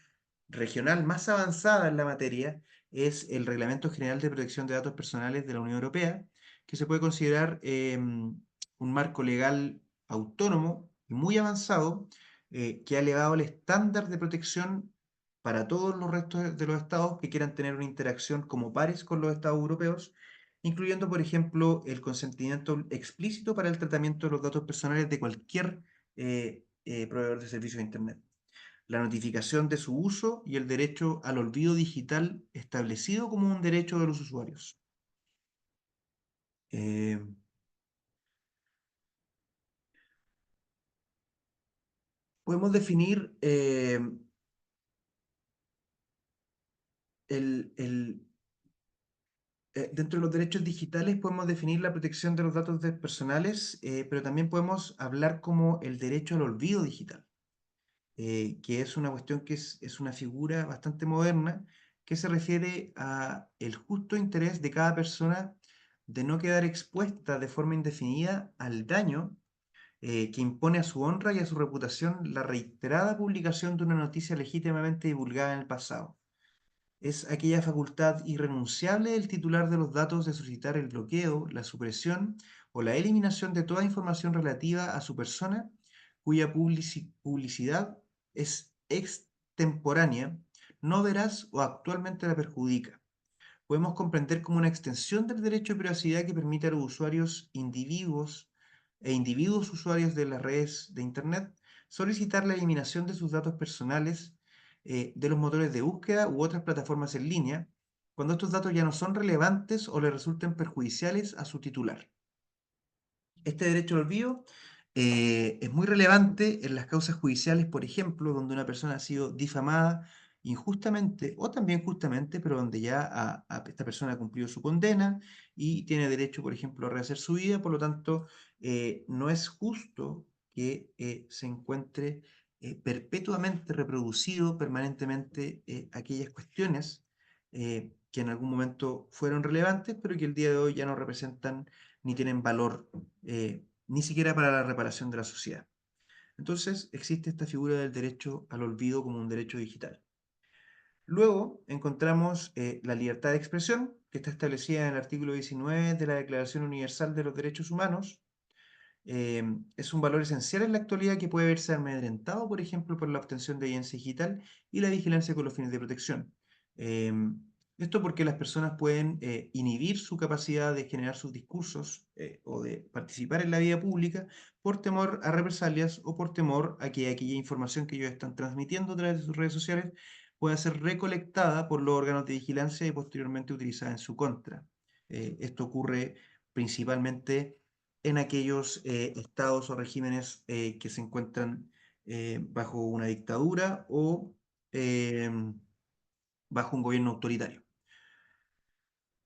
regional más avanzada en la materia es el Reglamento General de Protección de Datos Personales de la Unión Europea, que se puede considerar un marco legal autónomo y muy avanzado, que ha elevado el estándar de protección para todos los restos de los estados que quieran tener una interacción como pares con los estados europeos, incluyendo, por ejemplo, el consentimiento explícito para el tratamiento de los datos personales de cualquier proveedor de servicios de Internet, la notificación de su uso y el derecho al olvido digital establecido como un derecho de los usuarios. Eh, Podemos definir el, dentro de los derechos digitales podemos definir la protección de los datos personales, pero también podemos hablar como el derecho al olvido digital. Que es una cuestión que es una figura bastante moderna que se refiere a el justo interés de cada persona de no quedar expuesta de forma indefinida al daño que impone a su honra y a su reputación la reiterada publicación de una noticia legítimamente divulgada en el pasado. Es aquella facultad irrenunciable del titular de los datos de solicitar el bloqueo, la supresión o la eliminación de toda información relativa a su persona cuya publicidad es extemporánea, no veraz o actualmente la perjudica. Podemos comprender como una extensión del derecho de privacidad que permite a los usuarios individuos e individuos usuarios de las redes de Internet solicitar la eliminación de sus datos personales de los motores de búsqueda u otras plataformas en línea, cuando estos datos ya no son relevantes o le resulten perjudiciales a su titular. Este derecho al olvido es muy relevante en las causas judiciales, por ejemplo, donde una persona ha sido difamada injustamente o también justamente, pero donde ya esta persona ha cumplido su condena y tiene derecho, por ejemplo, a rehacer su vida. Por lo tanto, no es justo que se encuentre perpetuamente reproducido permanentemente aquellas cuestiones que en algún momento fueron relevantes, pero que el día de hoy ya no representan ni tienen valor, ni siquiera para la reparación de la sociedad. Entonces existe esta figura del derecho al olvido como un derecho digital. Luego encontramos la libertad de expresión, que está establecida en el artículo 19 de la Declaración Universal de los Derechos Humanos. Es un valor esencial en la actualidad que puede verse amedrentado, por ejemplo, por la obtención de evidencia digital y la vigilancia con los fines de protección. Esto porque las personas pueden inhibir su capacidad de generar sus discursos o de participar en la vida pública por temor a represalias o por temor a que aquella información que ellos están transmitiendo a través de sus redes sociales pueda ser recolectada por los órganos de vigilancia y posteriormente utilizada en su contra. Esto ocurre principalmente en aquellos estados o regímenes que se encuentran bajo una dictadura o bajo un gobierno autoritario.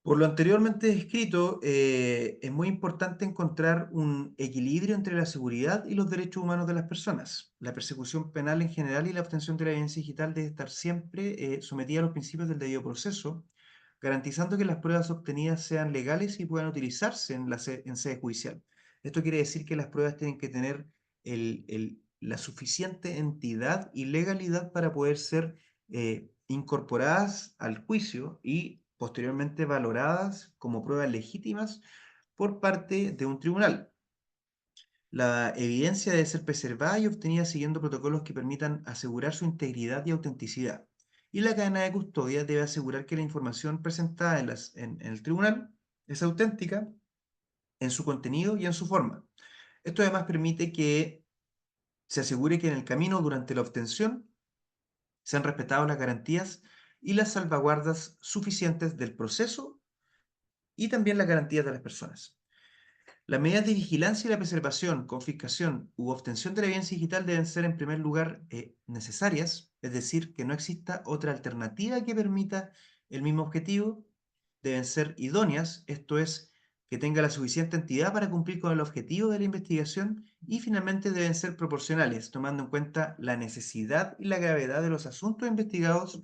Por lo anteriormente descrito, es muy importante encontrar un equilibrio entre la seguridad y los derechos humanos de las personas. La persecución penal en general y la obtención de la evidencia digital debe estar siempre sometida a los principios del debido proceso, garantizando que las pruebas obtenidas sean legales y puedan utilizarse en sede judicial. Esto quiere decir que las pruebas tienen que tener la suficiente entidad y legalidad para poder ser incorporadas al juicio y posteriormente valoradas como pruebas legítimas por parte de un tribunal. La evidencia debe ser preservada y obtenida siguiendo protocolos que permitan asegurar su integridad y autenticidad. Y la cadena de custodia debe asegurar que la información presentada en el tribunal es auténtica en su contenido y en su forma. Esto además permite que se asegure que en el camino durante la obtención se han respetado las garantías y las salvaguardas suficientes del proceso y también las garantías de las personas. Las medidas de vigilancia y la preservación, confiscación u obtención de la evidencia digital deben ser en primer lugar necesarias, es decir, que no exista otra alternativa que permita el mismo objetivo, deben ser idóneas, esto es, que tenga la suficiente entidad para cumplir con el objetivo de la investigación y finalmente deben ser proporcionales, tomando en cuenta la necesidad y la gravedad de los asuntos investigados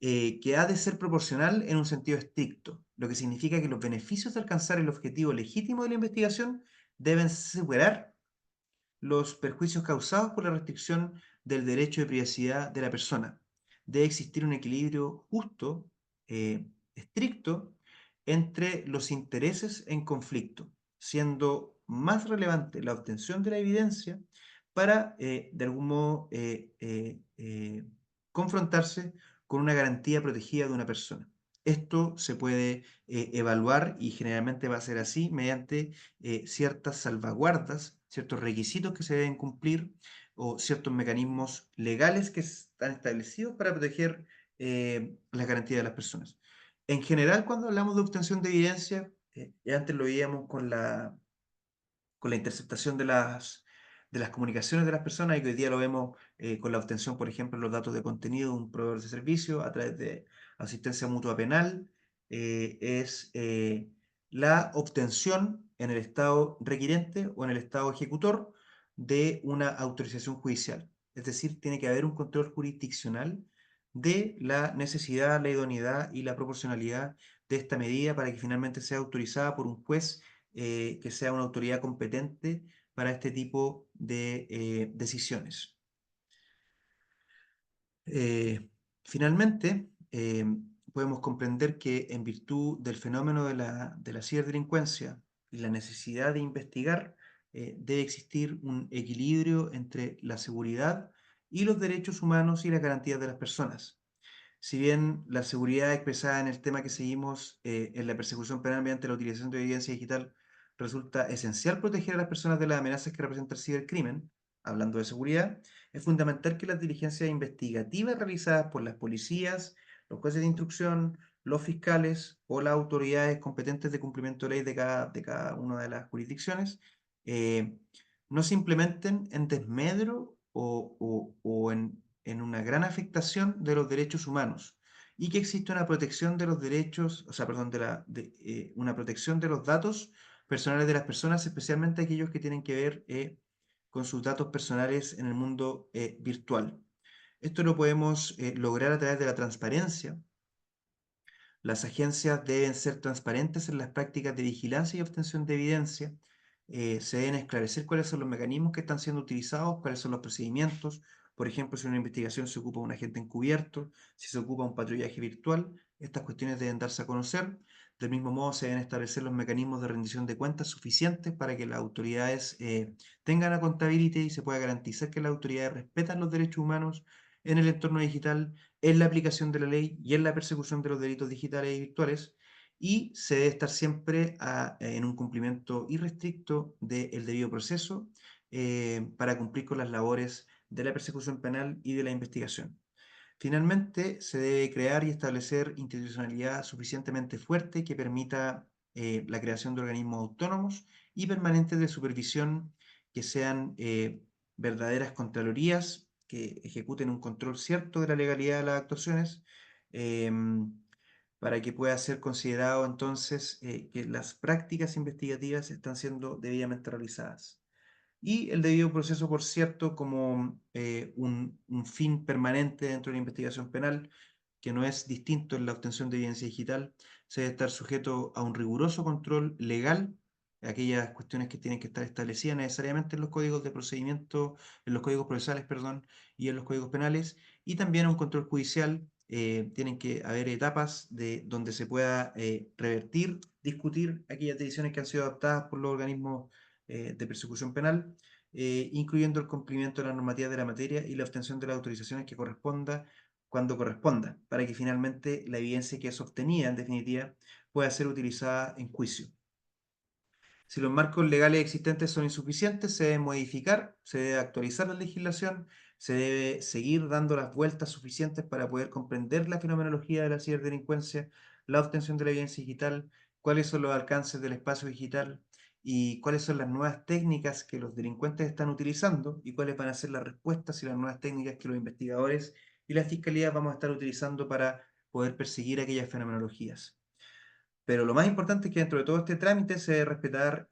que ha de ser proporcional en un sentido estricto, lo que significa que los beneficios de alcanzar el objetivo legítimo de la investigación deben superar los perjuicios causados por la restricción del derecho de privacidad de la persona. Debe existir un equilibrio justo, estricto, entre los intereses en conflicto, siendo más relevante la obtención de la evidencia para, de algún modo, confrontarse con una garantía protegida de una persona. Esto se puede evaluar y generalmente va a ser así mediante ciertas salvaguardas, ciertos requisitos que se deben cumplir o ciertos mecanismos legales que están establecidos para proteger las garantías de las personas. En general, cuando hablamos de obtención de evidencia, ya antes lo veíamos con la interceptación de las comunicaciones de las personas y que hoy día lo vemos con la obtención, por ejemplo, de los datos de contenido de un proveedor de servicio a través de asistencia mutua penal, es la obtención en el estado requirente o en el estado ejecutor de una autorización judicial. Es decir, tiene que haber un control jurisdiccional de la necesidad, la idoneidad y la proporcionalidad de esta medida para que finalmente sea autorizada por un juez que sea una autoridad competente para este tipo de decisiones. Eh, Finalmente, podemos comprender que en virtud del fenómeno de la ciberdelincuencia y la necesidad de investigar, debe existir un equilibrio entre la seguridad y los derechos humanos y las garantías de las personas. Si bien la seguridad expresada en el tema que seguimos en la persecución penal mediante la utilización de evidencia digital resulta esencial proteger a las personas de las amenazas que representa el cibercrimen, hablando de seguridad, es fundamental que las diligencias investigativas realizadas por las policías, los jueces de instrucción, los fiscales o las autoridades competentes de cumplimiento de ley de cada una de las jurisdicciones eh, no se implementen en desmedro o en una gran afectación de los derechos humanos y que existe una protección de los derechos, o sea, perdón, una protección de los datos personales de las personas, especialmente aquellos que tienen que ver con sus datos personales en el mundo virtual. Esto lo podemos lograr a través de la transparencia. Las agencias deben ser transparentes en las prácticas de vigilancia y obtención de evidencia. Se deben esclarecer cuáles son los mecanismos que están siendo utilizados, cuáles son los procedimientos. Por ejemplo, si en una investigación se ocupa un agente encubierto, si se ocupa un patrullaje virtual, estas cuestiones deben darse a conocer. Del mismo modo, se deben establecer los mecanismos de rendición de cuentas suficientes para que las autoridades tengan accountability y se pueda garantizar que las autoridades respetan los derechos humanos en el entorno digital, en la aplicación de la ley y en la persecución de los delitos digitales y virtuales, y se debe estar siempre en un cumplimiento irrestricto del debido proceso para cumplir con las labores de la persecución penal y de la investigación. Finalmente, se debe crear y establecer institucionalidad suficientemente fuerte que permita la creación de organismos autónomos y permanentes de supervisión que sean verdaderas contralorías que ejecuten un control cierto de la legalidad de las actuaciones, em, para que pueda ser considerado entonces que las prácticas investigativas están siendo debidamente realizadas. Y el debido proceso, por cierto, como un fin permanente dentro de la investigación penal, que no es distinto en la obtención de evidencia digital, se debe estar sujeto a un riguroso control legal, aquellas cuestiones que tienen que estar establecidas necesariamente en los códigos de procedimiento, en los códigos procesales, perdón, y en los códigos penales, y también a un control judicial. Tienen que haber etapas donde se pueda revertir, discutir aquellas decisiones que han sido adoptadas por los organismos de persecución penal, incluyendo el cumplimiento de las normativas de la materia y la obtención de las autorizaciones que corresponda cuando corresponda, para que finalmente la evidencia que es obtenida, en definitiva, pueda ser utilizada en juicio. Si los marcos legales existentes son insuficientes, se debe modificar, se debe actualizar la legislación, se debe seguir dando las vueltas suficientes para poder comprender la fenomenología de la ciberdelincuencia, la obtención de la evidencia digital, cuáles son los alcances del espacio digital y cuáles son las nuevas técnicas que los delincuentes están utilizando y cuáles van a ser las respuestas y las nuevas técnicas que los investigadores y la fiscalía vamos a estar utilizando para poder perseguir aquellas fenomenologías. Pero lo más importante es que dentro de todo este trámite se debe respetar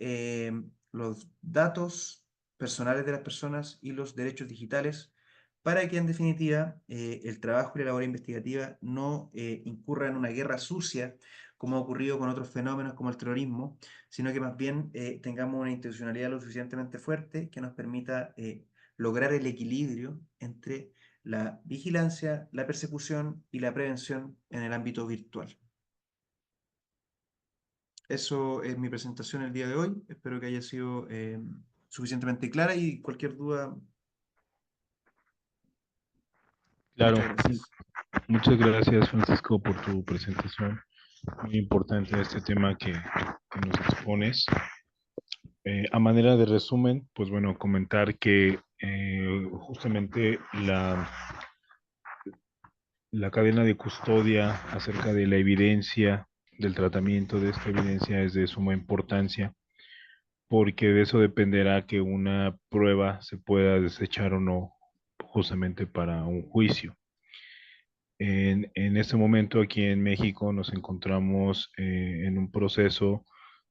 los datos personales de las personas y los derechos digitales para que en definitiva el trabajo y la labor investigativa no incurra en una guerra sucia como ha ocurrido con otros fenómenos como el terrorismo, sino que más bien tengamos una institucionalidad lo suficientemente fuerte que nos permita lograr el equilibrio entre la vigilancia, la persecución y la prevención en el ámbito virtual. Eso es mi presentación el día de hoy. Espero que haya sido suficientemente clara y cualquier duda, Claro, muchas gracias. muchas gracias Francisco por tu presentación. Muy importante este tema que nos expones. A manera de resumen, pues bueno, comentar que justamente la cadena de custodia acerca de la evidencia, del tratamiento de esta evidencia es de suma importancia, porque de eso dependerá que una prueba se pueda desechar o no, justamente para un juicio. En este momento aquí en México nos encontramos en un proceso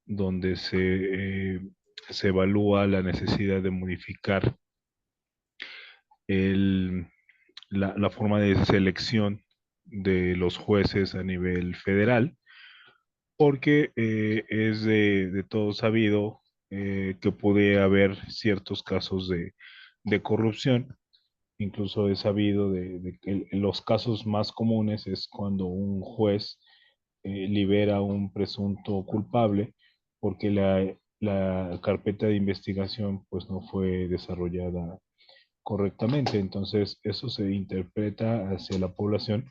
donde se evalúa la necesidad de modificar el, la forma de selección de los jueces a nivel federal, porque es de todo sabido que puede haber ciertos casos de corrupción. Incluso es sabido de que los casos más comunes es cuando un juez libera a un presunto culpable porque la carpeta de investigación pues no fue desarrollada correctamente. Entonces eso se interpreta hacia la población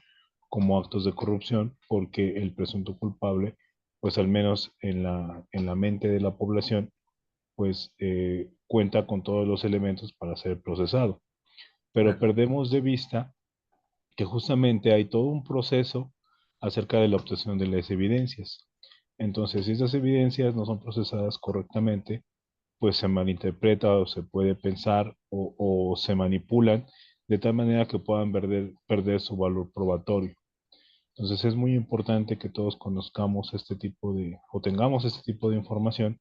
como actos de corrupción porque el presunto culpable pues al menos en la mente de la población pues cuenta con todos los elementos para ser procesado, pero Claro, perdemos de vista que justamente hay todo un proceso acerca de la obtención de las evidencias. Entonces, si esas evidencias no son procesadas correctamente, pues se malinterpreta o se puede pensar o se manipulan de tal manera que puedan perder su valor probatorio. Entonces es muy importante que todos conozcamos este tipo o tengamos este tipo de información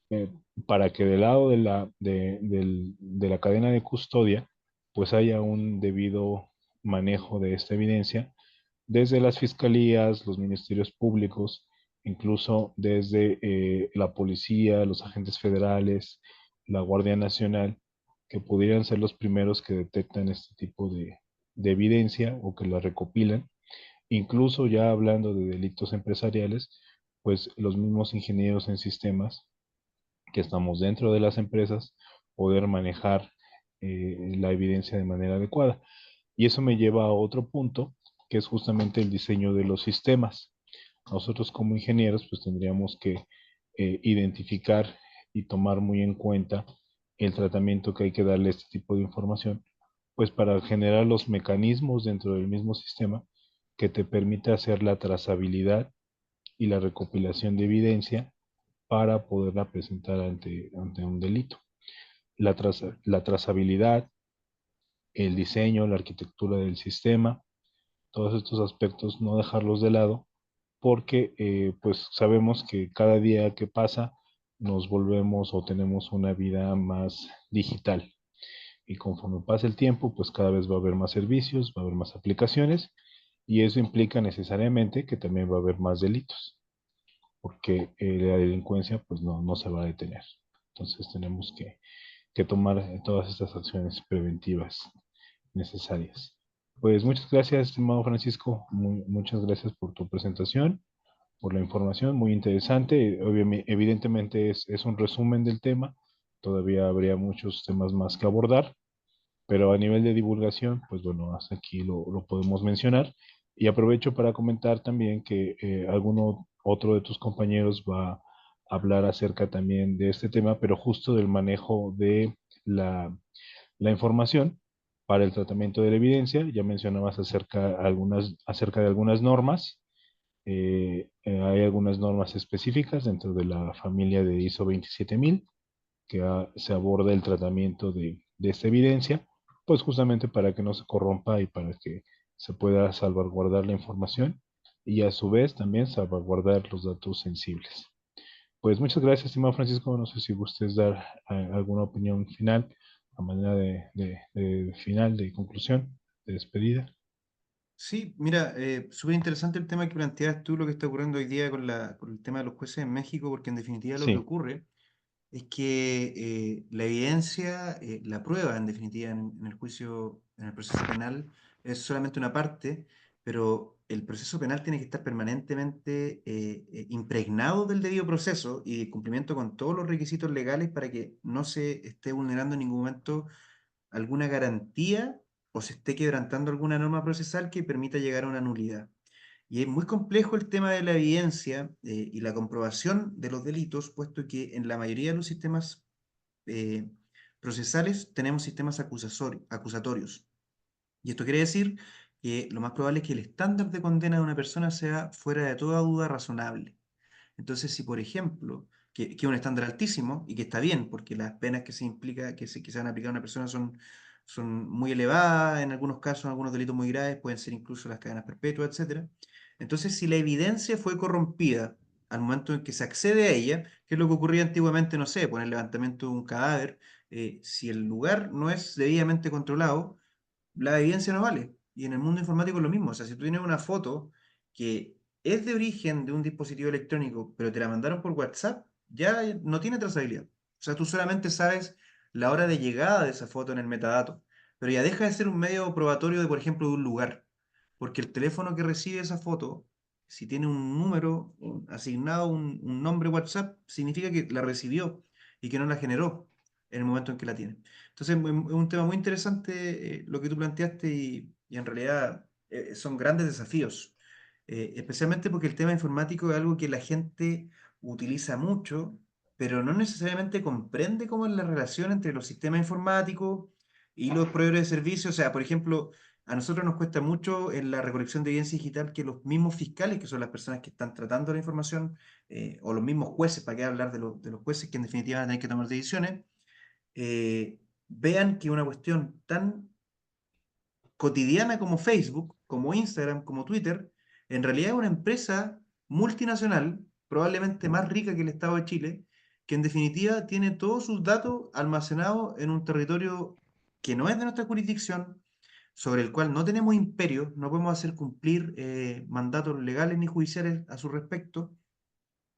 eh, para que del lado de la cadena de custodia, pues haya un debido manejo de esta evidencia desde las fiscalías, los ministerios públicos, incluso desde la policía, los agentes federales, la Guardia Nacional, que pudieran ser los primeros que detectan este tipo de evidencia o que la recopilan. Incluso ya hablando de delitos empresariales, pues los mismos ingenieros en sistemas que estamos dentro de las empresas, poder manejar la evidencia de manera adecuada. Y eso me lleva a otro punto, que es justamente el diseño de los sistemas. Nosotros como ingenieros, pues tendríamos que identificar y tomar muy en cuenta el tratamiento que hay que darle a este tipo de información, pues para generar los mecanismos dentro del mismo sistema que te permite hacer la trazabilidad y la recopilación de evidencia para poderla presentar ante un delito. la trazabilidad, el diseño, la arquitectura del sistema, todos estos aspectos no dejarlos de lado porque pues sabemos que cada día que pasa nos volvemos o tenemos una vida más digital y conforme pasa el tiempo pues cada vez va a haber más servicios, va a haber más aplicaciones y eso implica necesariamente que también va a haber más delitos porque la delincuencia pues no se va a detener. Entonces tenemos que tomar todas estas acciones preventivas necesarias. Pues muchas gracias, estimado Francisco. Muchas gracias por tu presentación, por la información, muy interesante. Obviamente, evidentemente es un resumen del tema. Todavía habría muchos temas más que abordar, pero a nivel de divulgación, pues bueno, hasta aquí lo podemos mencionar. Y aprovecho para comentar también que alguno otro de tus compañeros va a hablar acerca también de este tema, pero justo del manejo de la la información para el tratamiento de la evidencia. Ya mencionabas acerca de algunas normas. Hay algunas normas específicas dentro de la familia de ISO 27000 que se aborda el tratamiento de esta evidencia, pues justamente para que no se corrompa y para que se pueda salvaguardar la información y a su vez también salvaguardar los datos sensibles. Pues muchas gracias, estimado Francisco. No sé si gustes dar alguna opinión final, a manera de final, de conclusión, de despedida. Sí, mira, súper interesante el tema que planteas tú, lo que está ocurriendo hoy día con el tema de los jueces en México, porque en definitiva lo que Sí, ocurre es que la evidencia, la prueba, en definitiva, en el juicio, en el proceso penal, es solamente una parte, pero el proceso penal tiene que estar permanentemente impregnado del debido proceso y de cumplimiento con todos los requisitos legales para que no se esté vulnerando en ningún momento alguna garantía o se esté quebrantando alguna norma procesal que permita llegar a una nulidad. Y es muy complejo el tema de la evidencia y la comprobación de los delitos, puesto que en la mayoría de los sistemas eh, procesales tenemos sistemas acusatorios. Y esto quiere decir que lo más probable es que el estándar de condena de una persona sea fuera de toda duda razonable. Entonces, si por ejemplo, que es un estándar altísimo y que está bien, porque las penas que se implica, que se van a aplicar a una persona son muy elevadas, en algunos casos, algunos delitos muy graves, pueden ser incluso las cadenas perpetuas, etcétera. Entonces, si la evidencia fue corrompida al momento en que se accede a ella, que es lo que ocurría antiguamente, no sé, por el levantamiento de un cadáver, si el lugar no es debidamente controlado, la evidencia no vale. Y en el mundo informático es lo mismo. O sea, si tú tienes una foto que es de origen de un dispositivo electrónico, pero te la mandaron por WhatsApp, ya no tiene trazabilidad. O sea, tú solamente sabes la hora de llegada de esa foto en el metadato, pero ya deja de ser un medio probatorio de, por ejemplo, de un lugar. Porque el teléfono que recibe esa foto, si tiene un número asignado, un nombre WhatsApp, significa que la recibió y que no la generó en el momento en que la tiene. Entonces, es un tema muy interesante lo que tú planteaste y en realidad son grandes desafíos, especialmente porque el tema informático es algo que la gente utiliza mucho, pero no necesariamente comprende cómo es la relación entre los sistemas informáticos y los proveedores de servicios. O sea, por ejemplo, a nosotros nos cuesta mucho en la recolección de evidencia digital que los mismos fiscales, que son las personas que están tratando la información, o los mismos jueces, para qué hablar de los jueces que en definitiva van a tener que tomar decisiones, vean que una cuestión tan cotidiana como Facebook, como Instagram, como Twitter, en realidad es una empresa multinacional, probablemente más rica que el Estado de Chile, que en definitiva tiene todos sus datos almacenados en un territorio que no es de nuestra jurisdicción, sobre el cual no tenemos imperio, no podemos hacer cumplir mandatos legales ni judiciales a su respecto,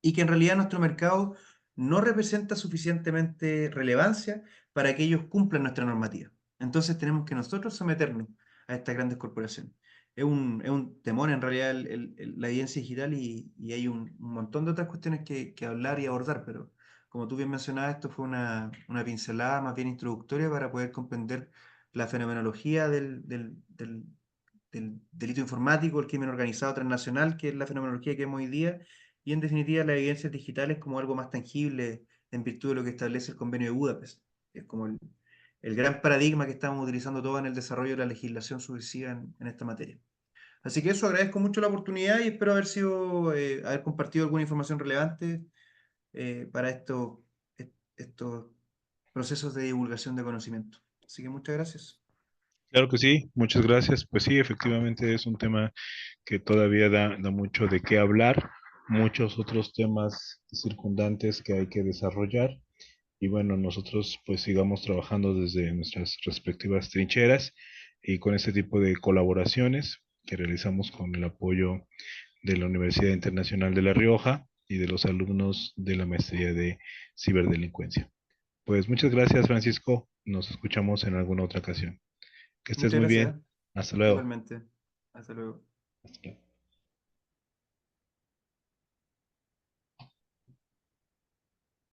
y que en realidad nuestro mercado no representa suficientemente relevancia para que ellos cumplan nuestra normativa. Entonces tenemos que nosotros someternos a estas grandes corporaciones. Es un temor en realidad la evidencia digital y hay un montón de otras cuestiones que hablar y abordar, pero como tú bien mencionabas, esto fue una pincelada más bien introductoria para poder comprender la fenomenología del delito informático, el crimen organizado transnacional, que es la fenomenología que vemos hoy día, y en definitiva las evidencias digitales como algo más tangible en virtud de lo que establece el convenio de Budapest, que es como el gran paradigma que estamos utilizando todos en el desarrollo de la legislación sucesiva en esta materia. Así que eso, agradezco mucho la oportunidad y espero haber compartido alguna información relevante para estos procesos de divulgación de conocimiento. Así que muchas gracias. Claro que sí, muchas gracias. Pues sí, efectivamente es un tema que todavía da mucho de qué hablar, muchos otros temas circundantes que hay que desarrollar. Y bueno, nosotros pues sigamos trabajando desde nuestras respectivas trincheras y con este tipo de colaboraciones que realizamos con el apoyo de la Universidad Internacional de La Rioja y de los alumnos de la maestría de ciberdelincuencia. Pues muchas gracias, Francisco. Nos escuchamos en alguna otra ocasión. Que estés Muchas muy gracias. bien. Hasta luego. Igualmente. Hasta luego. Hasta luego.